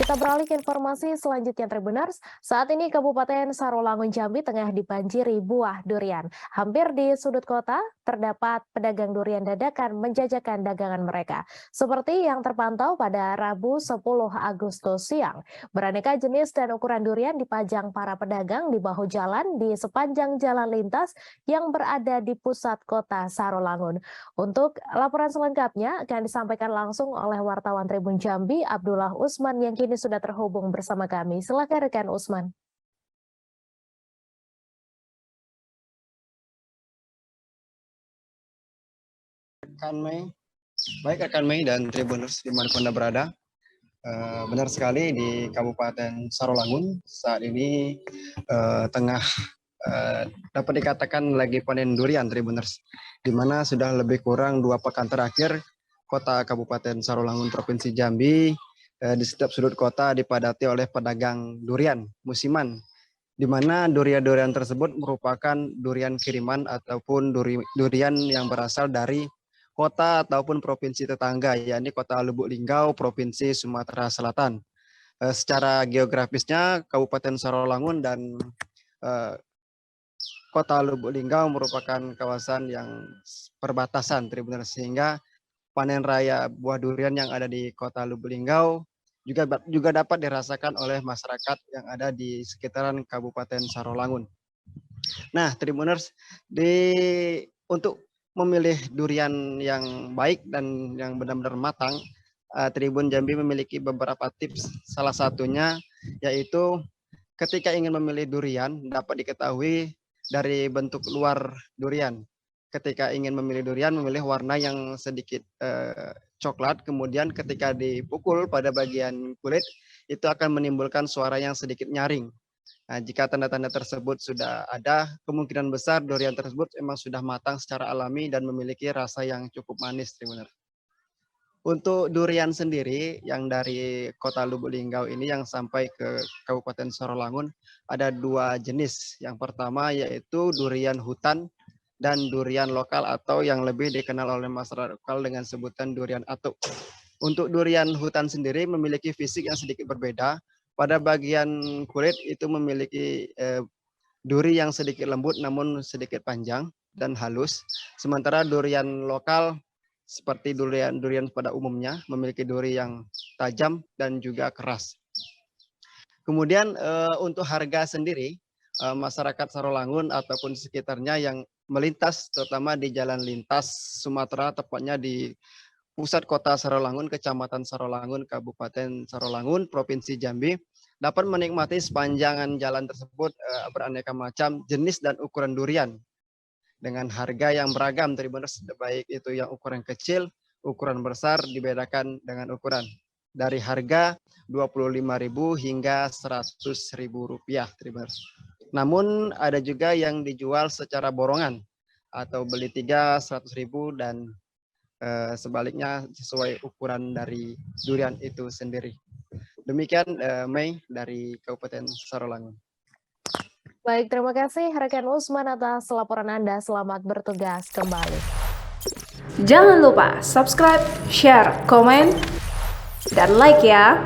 Kita beralih ke informasi selanjutnya Tribuners. Saat ini Kabupaten Sarolangun Jambi tengah dibanjiri buah durian. Hampir di sudut kota terdapat pedagang durian dadakan menjajakan dagangan mereka. Seperti yang terpantau pada Rabu 10 Agustus siang. Beraneka jenis dan ukuran durian dipajang para pedagang di bahu jalan di sepanjang jalan lintas yang berada di pusat kota Sarolangun. Untuk laporan selengkapnya akan disampaikan langsung oleh wartawan Tribun Jambi Abdullah Usman yang kini sudah terhubung bersama kami. Silakan rekan Usman. Rekan Mei dan Tribuners dimanapun Anda berada. Benar sekali di Kabupaten Sarolangun saat ini tengah dapat dikatakan lagi panen durian Tribuners, di mana sudah lebih kurang 2 pekan terakhir kota Kabupaten Sarolangun Provinsi Jambi di setiap sudut kota dipadati oleh pedagang durian musiman, di mana durian-durian tersebut merupakan durian kiriman ataupun durian yang berasal dari kota ataupun provinsi tetangga, yakni Kota Lubuk Linggau, Provinsi Sumatera Selatan. Secara geografisnya, Kabupaten Sarolangun dan Kota Lubuk Linggau merupakan kawasan yang perbatasan, Tribuners, sehingga panen raya buah durian yang ada di Kota Lubuk Linggau juga dapat dirasakan oleh masyarakat yang ada di sekitaran Kabupaten Sarolangun. Nah, Tribuners, untuk memilih durian yang baik dan yang benar-benar matang, Tribun Jambi memiliki beberapa tips. Salah satunya yaitu ketika ingin memilih durian dapat diketahui dari bentuk luar durian. Ketika ingin memilih durian, memilih warna yang sedikit coklat, kemudian ketika dipukul pada bagian kulit, itu akan menimbulkan suara yang sedikit nyaring. Nah, jika tanda-tanda tersebut sudah ada, kemungkinan besar durian tersebut memang sudah matang secara alami dan memiliki rasa yang cukup manis, Tribuners. Untuk durian sendiri yang dari Kota Lubuk Linggau ini yang sampai ke Kabupaten Sarolangun ada 2 jenis. Yang pertama yaitu durian hutan dan durian lokal atau yang lebih dikenal oleh masyarakat lokal dengan sebutan durian atuk. Untuk durian hutan sendiri memiliki fisik yang sedikit berbeda. Pada bagian kulit itu memiliki duri yang sedikit lembut namun sedikit panjang dan halus. Sementara durian lokal seperti durian pada umumnya memiliki duri yang tajam dan juga keras. Kemudian untuk harga sendiri, masyarakat Sarolangun ataupun sekitarnya yang melintas terutama di jalan lintas Sumatera, tepatnya di pusat kota Sarolangun, Kecamatan Sarolangun, Kabupaten Sarolangun, Provinsi Jambi, dapat menikmati sepanjang jalan tersebut beraneka macam jenis dan ukuran durian dengan harga yang beragam, Tribuners, baik itu yang ukuran kecil, ukuran besar dibedakan dengan ukuran. Dari harga Rp25.000 hingga Rp100.000, Tribuners. Namun ada juga yang dijual secara borongan atau beli 3 Rp100.000 dan sebaliknya sesuai ukuran dari durian itu sendiri. Demikian Mei dari Kabupaten Sarolangun. Baik, terima kasih rekan Usman atas laporan Anda. Selamat bertugas kembali. Jangan lupa subscribe, share, komen, dan like ya.